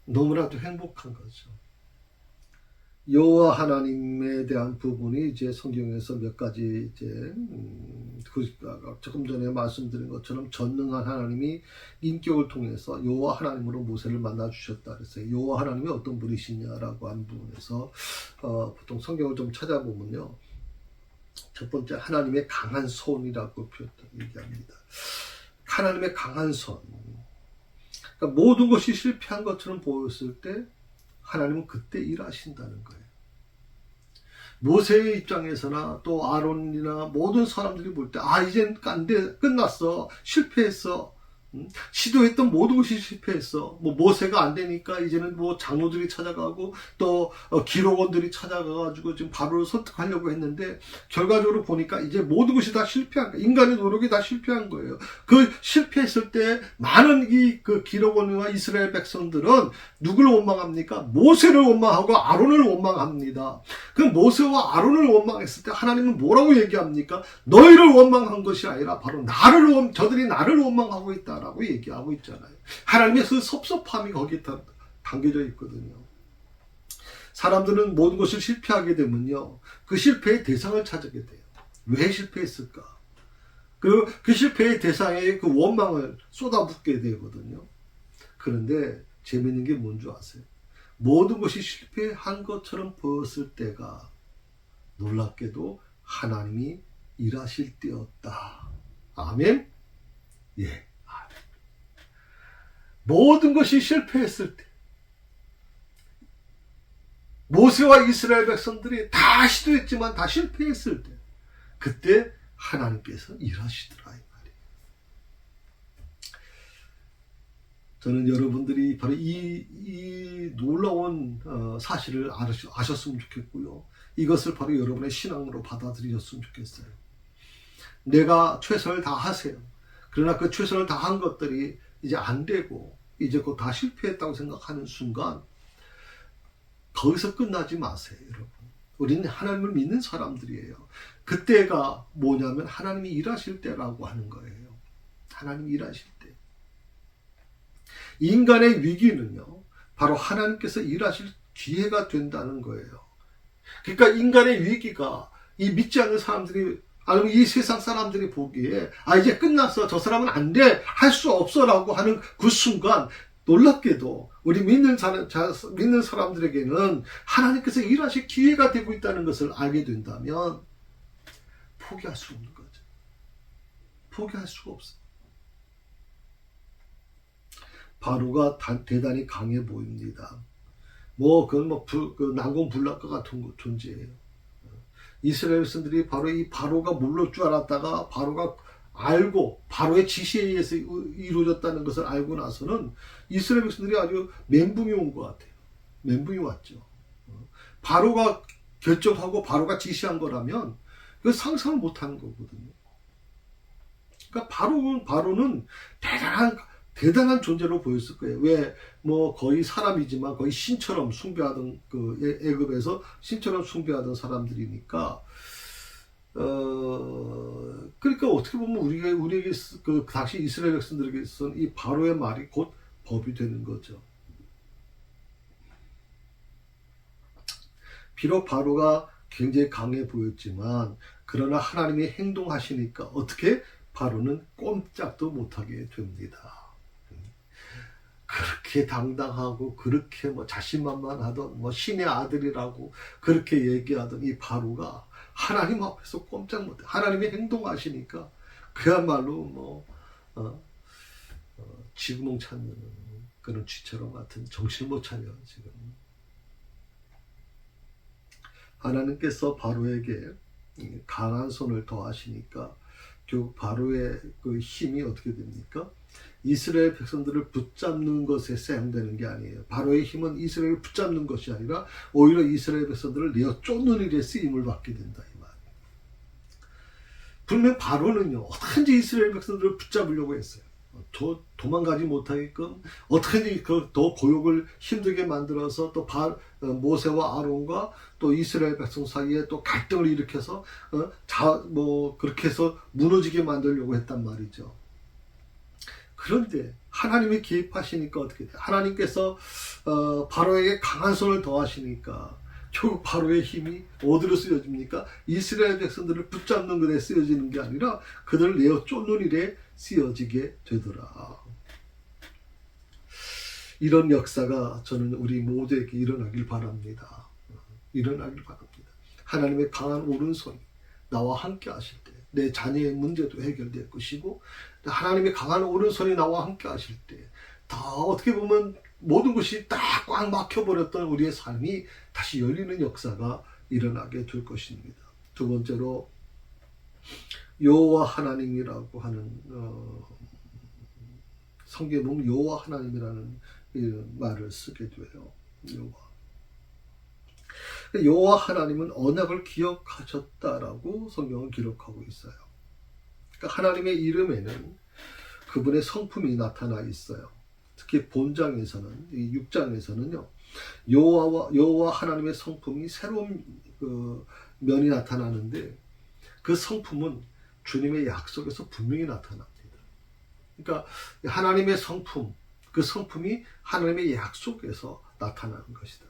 너무나도 행복한 거죠. 여호와 하나님에 대한 부분이 이제 성경에서 몇 가지 이제 조금 전에 말씀드린 것처럼 전능한 하나님이 인격을 통해서 여호와 하나님으로 모세를 만나 주셨다 그랬어요. 여호와 하나님이 어떤 분이시냐라고 하는 부분에서 보통 성경을 좀 찾아보면요, 첫 번째 하나님의 강한 손이라고 얘기합니다. 하나님의 강한 손. 그러니까 모든 것이 실패한 것처럼 보였을 때 하나님은 그때 일하신다는 거예요. 모세의 입장에서나 또 아론이나 모든 사람들이 볼 때 이젠 안 돼, 끝났어, 실패했어, 시도했던 모든 것이 실패했어. 모세가 안 되니까 이제는 장로들이 찾아가고 또 기록원들이 찾아가가지고 지금 바로를 설득하려고 했는데, 결과적으로 보니까 이제 모든 것이 다 실패한 거예요. 인간의 노력이 다 실패한 거예요. 그 실패했을 때 많은 그 기록원과 이스라엘 백성들은 누굴 원망합니까? 모세를 원망하고 아론을 원망합니다. 그 모세와 아론을 원망했을 때 하나님은 뭐라고 얘기합니까? 너희를 원망한 것이 아니라 바로 저들이 나를 원망하고 있다 라고 얘기하고 있잖아요. 하나님의 그 섭섭함이 거기에 담겨져 있거든요. 사람들은 모든 것을 실패하게 되면요, 그 실패의 대상을 찾게 돼요. 왜 실패했을까? 그 실패의 대상에 그 원망을 쏟아붓게 되거든요. 그런데 재미있는 게 뭔지 아세요? 모든 것이 실패한 것처럼 보였을 때가 놀랍게도 하나님이 일하실 때였다. 아멘? 예. 모든 것이 실패했을 때, 모세와 이스라엘 백성들이 다 시도했지만 다 실패했을 때, 그때 하나님께서 일하시더라 이 말이에요. 저는 여러분들이 바로 이 놀라운 사실을 아셨으면 좋겠고요. 이것을 바로 여러분의 신앙으로 받아들이셨으면 좋겠어요. 내가 최선을 다하세요. 그러나 그 최선을 다한 것들이 이제 안 되고 이제 곧 다 실패했다고 생각하는 순간 거기서 끝나지 마세요, 여러분. 우리는 하나님을 믿는 사람들이에요. 그때가 뭐냐면 하나님이 일하실 때라고 하는 거예요. 하나님이 일하실 때. 인간의 위기는요, 바로 하나님께서 일하실 기회가 된다는 거예요. 그러니까 인간의 위기가 이 믿지 않는 사람들이, 아니면 이 세상 사람들이 보기에 이제 끝났어, 저 사람은 안 돼, 할 수 없어 라고 하는 그 순간 놀랍게도 우리 믿는 사람들에게는 하나님께서 일하실 기회가 되고 있다는 것을 알게 된다면 포기할 수 없는 거죠. 포기할 수가 없어. 바로가 대단히 강해 보입니다. 그건 난공불락과 같은 존재예요. 이스라엘 백성들이 바로 이 바로가 몰랄 줄 알았다가 바로가 알고 바로의 지시에 의해서 이루어졌다는 것을 알고 나서는 이스라엘 백성들이 아주 멘붕이 온 것 같아요. 멘붕이 왔죠. 바로가 결정하고 바로가 지시한 거라면 그 상상을 못하는 거거든요. 그러니까 바로는 대단한 존재로 보였을 거예요. 왜 거의 사람이지만 거의 신처럼 숭배하던 애굽에서 신처럼 숭배하던 사람들이니까 그러니까 어떻게 보면 우리에게 그 당시 이스라엘 백성들에게서는 이 바로의 말이 곧 법이 되는 거죠. 비록 바로가 굉장히 강해 보였지만 그러나 하나님이 행동하시니까 어떻게 바로는 꼼짝도 못하게 됩니다. 그렇게 당당하고 그렇게 자신만만하던 신의 아들이라고 그렇게 얘기하던 이 바로가 하나님 앞에서 꼼짝 못해. 하나님이 행동하시니까 그야말로 쥐구멍 찾는 그런 쥐처럼 같은 정신 못 차려 지금. 하나님께서 바로에게 강한 손을 더하시니까 결국 바로의 그 힘이 어떻게 됩니까? 이스라엘 백성들을 붙잡는 것에 사용되는 게 아니에요. 바로의 힘은 이스라엘을 붙잡는 것이 아니라 오히려 이스라엘 백성들을 내어 쫓는 일에 쓰임을 받게 된다 이 말이에요. 분명 바로는요, 어떻게든지 이스라엘 백성들을 붙잡으려고 했어요. 도망가지 못하게끔 어떻게든지 더 고욕을 힘들게 만들어서 또 모세와 아론과 또 이스라엘 백성 사이에 또 갈등을 일으켜서 그렇게 해서 무너지게 만들려고 했단 말이죠. 그런데 하나님이 개입하시니까 어떻게 돼요? 하나님께서 바로에게 강한 손을 더하시니까 결국 바로의 힘이 어디로 쓰여집니까? 이스라엘 백성들을 붙잡는 것에 쓰여지는 게 아니라 그들을 내어 쫓는 일에 쓰여지게 되더라. 이런 역사가 저는 우리 모두에게 일어나길 바랍니다. 일어나길 바랍니다. 하나님의 강한 오른손이 나와 함께 하실 때 내 자녀의 문제도 해결될 것이고 하나님의 강한 오른손이 나와 함께 하실 때 다 어떻게 보면 모든 것이 딱 꽉 막혀버렸던 우리의 삶이 다시 열리는 역사가 일어나게 될 것입니다. 두 번째로 여호와 하나님이라고 하는 성경에 보면 여호와 하나님이라는 말을 쓰게 돼요. 여호와 하나님은 언약을 기억하셨다라고 성경은 기록하고 있어요. 그러니까 하나님의 이름에는 그분의 성품이 나타나 있어요. 특히 본장에서는, 이 6장에서는요, 여호와 하나님의 성품이 새로운 면이 나타나는데 그 성품은 주님의 약속에서 분명히 나타납니다. 그러니까 하나님의 성품, 그 성품이 하나님의 약속에서 나타나는 것이다.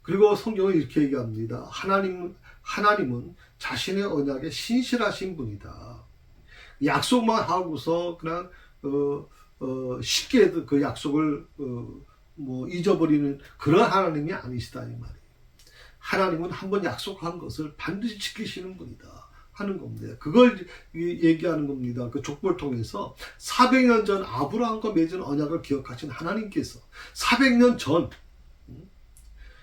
그리고 성경은 이렇게 얘기합니다. 하나님은 자신의 언약에 신실하신 분이다. 약속만 하고서 그냥 쉽게 그 약속을 잊어버리는 그런 하나님이 아니시다 이 말이에요. 하나님은 한번 약속한 것을 반드시 지키시는 분이다 하는 겁니다. 그걸 얘기하는 겁니다. 그 족보를 통해서 400년 전 아브라함과 맺은 언약을 기억하신 하나님께서 400년 전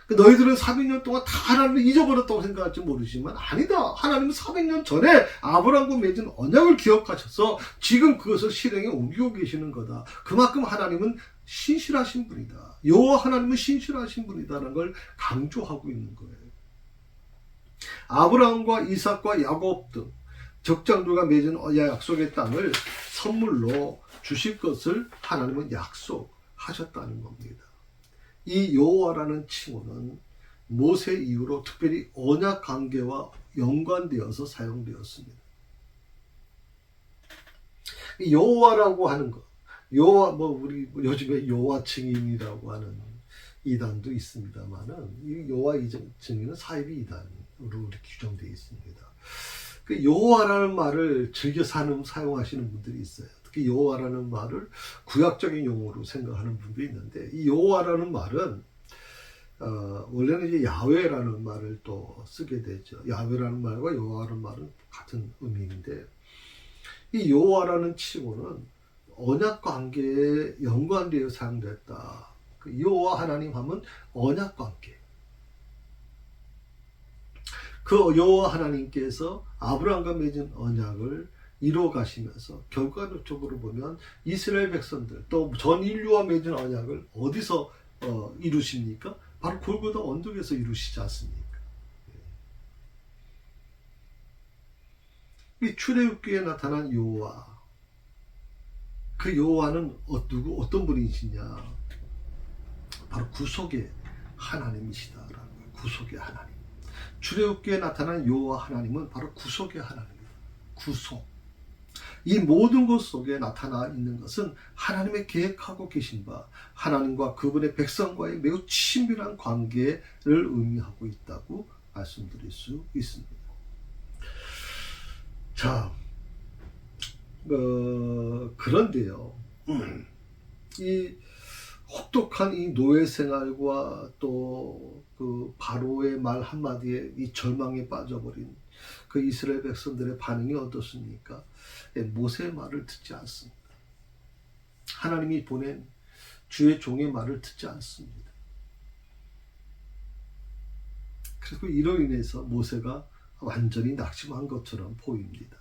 너희들은 400년 동안 다 하나님을 잊어버렸다고 생각할지 모르지만 아니다. 하나님은 400년 전에 아브라함과 맺은 언약을 기억하셔서 지금 그것을 실행에 옮기고 계시는 거다. 그만큼 하나님은 신실하신 분이다. 여호와 하나님은 신실하신 분이다라는 걸 강조하고 있는 거예요. 아브라함과 이삭과 야곱 등 적장들과 맺은 약속의 땅을 선물로 주실 것을 하나님은 약속하셨다는 겁니다. 이 여호와라는 칭호는 모세 이후로 특별히 언약 관계와 연관되어서 사용되었습니다. 여호와라고 하는 것, 여호와 우리 요즘에 여호와 증인이라고 하는 이단도 있습니다만은 이 여호와 증인은 사이비 이단으로 이렇게 규정되어 있습니다. 그 여호와라는 말을 즐겨 사용하시는 분들이 있어요. 특히 여호와라는 말을 구약적인 용어로 생각하는 분도 있는데, 이 여호와라는 말은 원래는 이제 야훼라는 말을 또 쓰게 되죠. 야훼라는 말과 여호와라는 말은 같은 의미인데, 이 여호와라는 칭호는 언약 관계에 연관되어 사용됐다. 그 여호와 하나님 하면 언약 관계. 그 여호와 하나님께서 아브라함과 맺은 언약을 이루어 가시면서 결과적으로 보면 이스라엘 백성들 또 전 인류와 맺은 언약을 어디서 이루십니까? 바로 골고다 언덕에서 이루시지 않습니까? 이 출애굽기에 나타난 여호와, 그 여호와는 어떤 분이시냐? 바로 구속의 하나님이시다라는 거예요. 구속의 하나님. 출애굽기에 나타난 여호와 하나님은 바로 구속의 하나님입니다. 구속. 이 모든 것 속에 나타나 있는 것은 하나님의 계획하고 계신 바 하나님과 그분의 백성과의 매우 친밀한 관계를 의미하고 있다고 말씀드릴 수 있습니다. 자, 그런데요, 이 혹독한 이 노예 생활과 또 그 바로의 말 한마디에 이 절망에 빠져버린 그 이스라엘 백성들의 반응이 어떻습니까? 모세의 말을 듣지 않습니다. 하나님이 보낸 주의 종의 말을 듣지 않습니다. 그리고 이로 인해서 모세가 완전히 낙심한 것처럼 보입니다.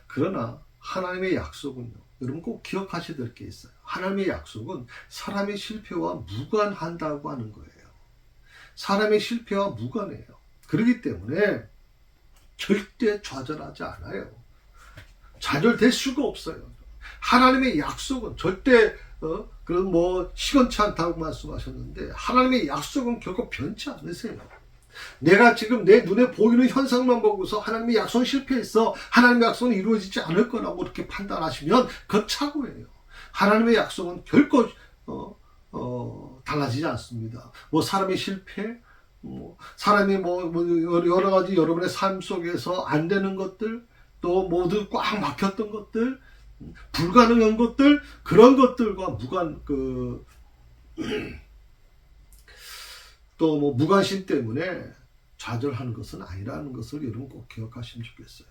그러나 하나님의 약속은요, 여러분 꼭 기억하셔야 될 게 있어요. 하나님의 약속은 사람의 실패와 무관한다고 하는 거예요. 사람의 실패와 무관해요. 그렇기 때문에 절대 좌절하지 않아요. 좌절될 수가 없어요. 하나님의 약속은 절대 그런 시건치 않다고 말씀하셨는데, 하나님의 약속은 결코 변치 않으세요. 내가 지금 내 눈에 보이는 현상만 보고서 하나님의 약속은 실패했어, 하나님의 약속은 이루어지지 않을 거라고 이렇게 판단하시면 그건 착오예요. 하나님의 약속은 결코 달라지지 않습니다. 사람의 실패, 사람이 여러 가지 여러분의 삶 속에서 안 되는 것들, 또 모두 꽉 막혔던 것들, 불가능한 것들, 그런 것들과 또 무관심 때문에 좌절하는 것은 아니라는 것을 여러분 꼭 기억하시면 좋겠어요.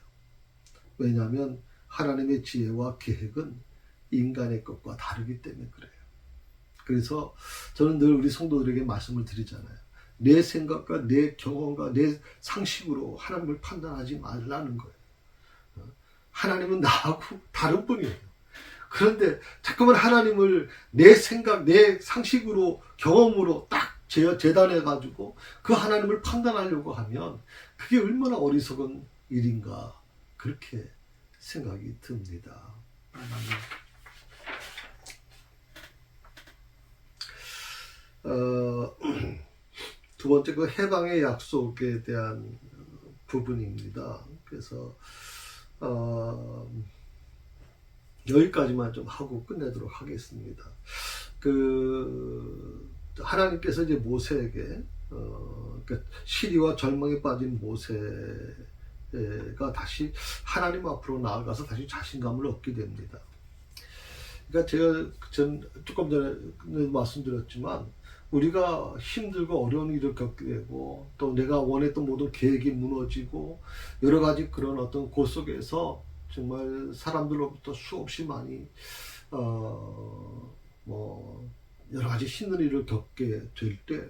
왜냐하면 하나님의 지혜와 계획은 인간의 것과 다르기 때문에 그래요. 그래서 저는 늘 우리 성도들에게 말씀을 드리잖아요. 내 생각과 내 경험과 내 상식으로 하나님을 판단하지 말라는 거예요. 하나님은 나하고 다른 분이에요. 그런데 자꾸만 하나님을 내 생각, 내 상식으로, 경험으로 딱 재단해가지고 그 하나님을 판단하려고 하면 그게 얼마나 어리석은 일인가, 그렇게 생각이 듭니다. 두 번째, 그 해방의 약속에 대한 부분입니다. 그래서 여기까지만 좀 하고 끝내도록 하겠습니다. 하나님께서 이제 모세에게 시리와 절망에 빠진 모세가 다시 하나님 앞으로 나아가서 다시 자신감을 얻게 됩니다. 그러니까 제가 조금 전에 말씀드렸지만, 우리가 힘들고 어려운 일을 겪게 되고 또 내가 원했던 모든 계획이 무너지고 여러 가지 그런 어떤 곳 속에서 정말 사람들로부터 수없이 많이 여러 가지 힘든 일을 겪게 될 때,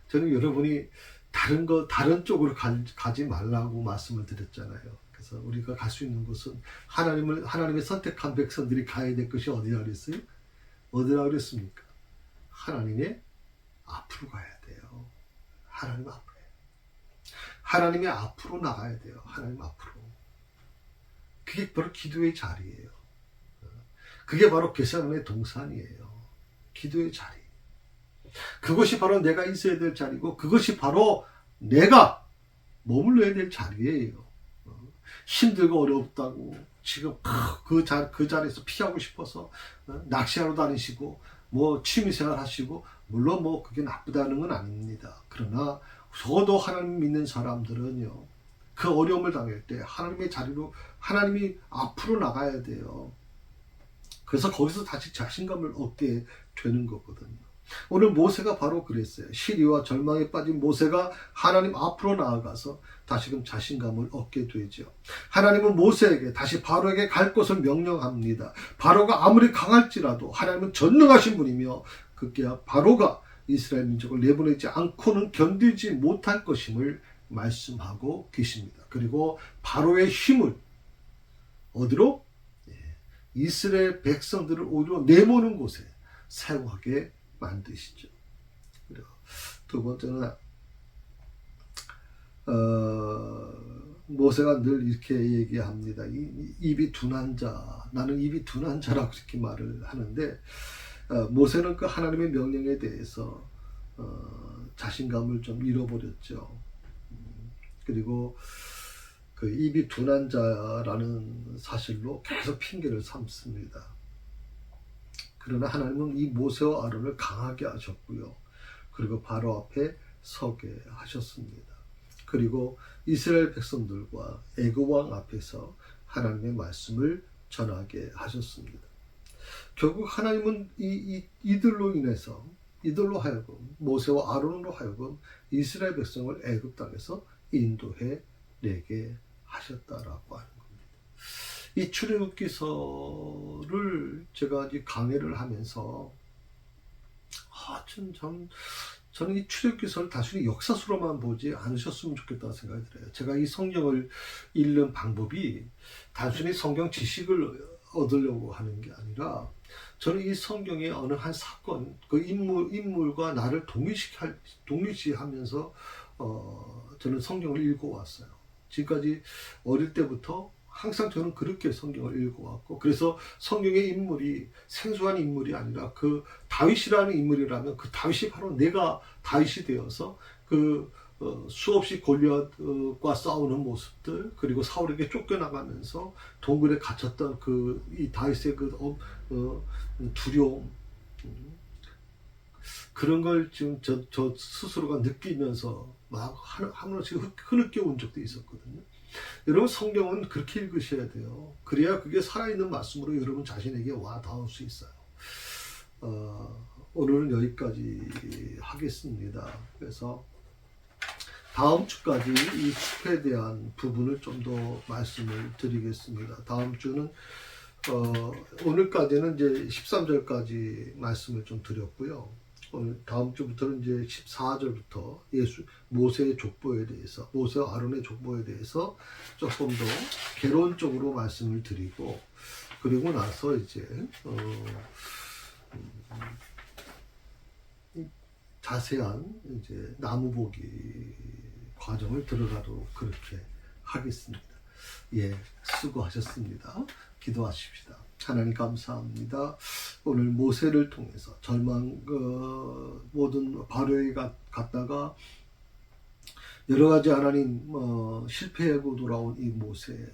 저는 여러분이 다른 쪽으로 가지 말라고 말씀을 드렸잖아요. 그래서 우리가 갈 수 있는 곳은 하나님의 선택한 백성들이 가야 될 것이 어디라 그랬어요? 어디라 그랬습니까? 하나님의 앞으로 가야 돼요. 하나님 앞에. 하나님의 앞으로 나가야 돼요. 하나님 앞으로. 그게 바로 기도의 자리예요. 그게 바로 겟세마네 동산이에요. 기도의 자리. 그것이 바로 내가 있어야 될 자리고 그것이 바로 내가 머물러야 될 자리예요. 힘들고 어렵다고 지금 그 자리에서 피하고 싶어서 낚시하러 다니시고 뭐 취미생활 하시고 물론 뭐 그게 나쁘다는 건 아닙니다. 그러나 적어도 하나님 믿는 사람들은요, 그 어려움을 당할 때 하나님의 자리로 하나님이 앞으로 나가야 돼요. 그래서 거기서 다시 자신감을 얻게 되는 거거든요. 오늘 모세가 바로 그랬어요. 시리와 절망에 빠진 모세가 하나님 앞으로 나아가서 다시금 자신감을 얻게 되죠. 하나님은 모세에게 다시 바로에게 갈 곳을 명령합니다. 바로가 아무리 강할지라도 하나님은 전능하신 분이며 그게 바로가 이스라엘 민족을 내보내지 않고는 견디지 못할 것임을 말씀하고 계십니다. 그리고 바로의 힘을 어디로? 이스라엘 백성들을 오히려 내모는 곳에 사용하게 만드시죠. 그리고 두 번째는 모세가 늘 이렇게 얘기합니다. 입이 둔한 자, 나는 입이 둔한 자라고 이렇게 말을 하는데 모세는 그 하나님의 명령에 대해서 자신감을 좀 잃어버렸죠. 그리고 그 입이 둔한 자라는 사실로 계속 핑계를 삼습니다. 그러나 하나님은 이 모세와 아론을 강하게 하셨고요. 그리고 바로 앞에 서게 하셨습니다. 그리고 이스라엘 백성들과 애굽 왕 앞에서 하나님의 말씀을 전하게 하셨습니다. 결국 하나님은 이들로 인해서 이들로 하여금 모세와 아론으로 하여금 이스라엘 백성을 애굽 땅에서 인도해 내게 하셨다라고 하는 겁니다. 이 출애굽기서를 제가 이제 강의를 하면서 저는 이 출애굽기서를 단순히 역사서로만 보지 않으셨으면 좋겠다는 생각이 들어요. 제가 이 성경을 읽는 방법이 단순히 성경 지식을 얻으려고 하는 게 아니라 저는 이 성경의 어느 한 사건, 그 인물과 나를 동일시하면서 저는 성경을 읽어왔어요. 지금까지 어릴 때부터 항상 저는 그렇게 성경을 읽어왔고, 그래서 성경의 인물이 생소한 인물이 아니라 그 다윗이라는 인물이라면 그 다윗이 바로 내가 다윗이 되어서 그 수없이 골리앗과 싸우는 모습들, 그리고 사울에게 쫓겨나가면서 동굴에 갇혔던 이 다윗의 두려움, 그런 걸 지금 저 스스로가 느끼면서 막 하나씩 흐느껴 온 적도 있었거든요. 여러분, 성경은 그렇게 읽으셔야 돼요. 그래야 그게 살아있는 말씀으로 여러분 자신에게 와 닿을 수 있어요. 오늘은 여기까지 하겠습니다. 그래서 다음 주까지 이 숲에 대한 부분을 좀 더 말씀을 드리겠습니다. 다음 주는 오늘까지는 이제 13절까지 말씀을 좀 드렸고요. 오늘 다음 주부터는 이제 14절부터 모세의 족보에 대해서, 모세와 아론의 족보에 대해서 조금 더 개론적으로 말씀을 드리고, 그리고 나서 이제 자세한 이제 나무보기 과정을 들어가도록 그렇게 하겠습니다. 예, 수고하셨습니다. 기도하십시다. 하나님 감사합니다. 오늘 모세를 통해서 모든 바로에 갔다가 여러 가지 하나님 실패하고 돌아온 이 모세,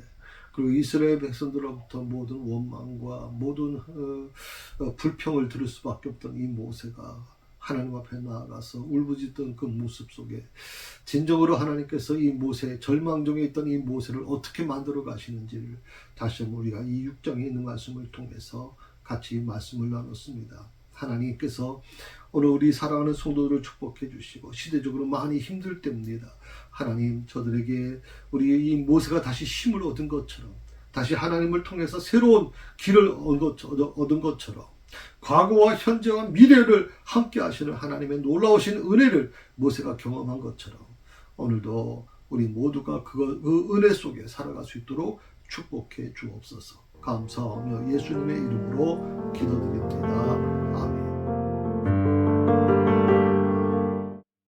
그리고 이스라엘 백성들로부터 모든 원망과 모든 불평을 들을 수밖에 없던 이 모세가 하나님 앞에 나아가서 울부짖던 그 모습 속에 진정으로 하나님께서 이 모세, 절망중에 있던 이 모세를 어떻게 만들어 가시는지를 다시 한번 우리가 이 6장에 있는 말씀을 통해서 같이 말씀을 나눴습니다. 하나님께서 오늘 우리 사랑하는 성도들을 축복해 주시고, 시대적으로 많이 힘들 때입니다. 하나님, 저들에게 우리 이 모세가 다시 힘을 얻은 것처럼, 다시 하나님을 통해서 새로운 길을 얻은 것처럼, 과거와 현재와 미래를 함께 하시는 하나님의 놀라우신 은혜를 모세가 경험한 것처럼 오늘도 우리 모두가 그 은혜 속에 살아갈 수 있도록 축복해 주옵소서. 감사하며 예수님의 이름으로 기도드립니다.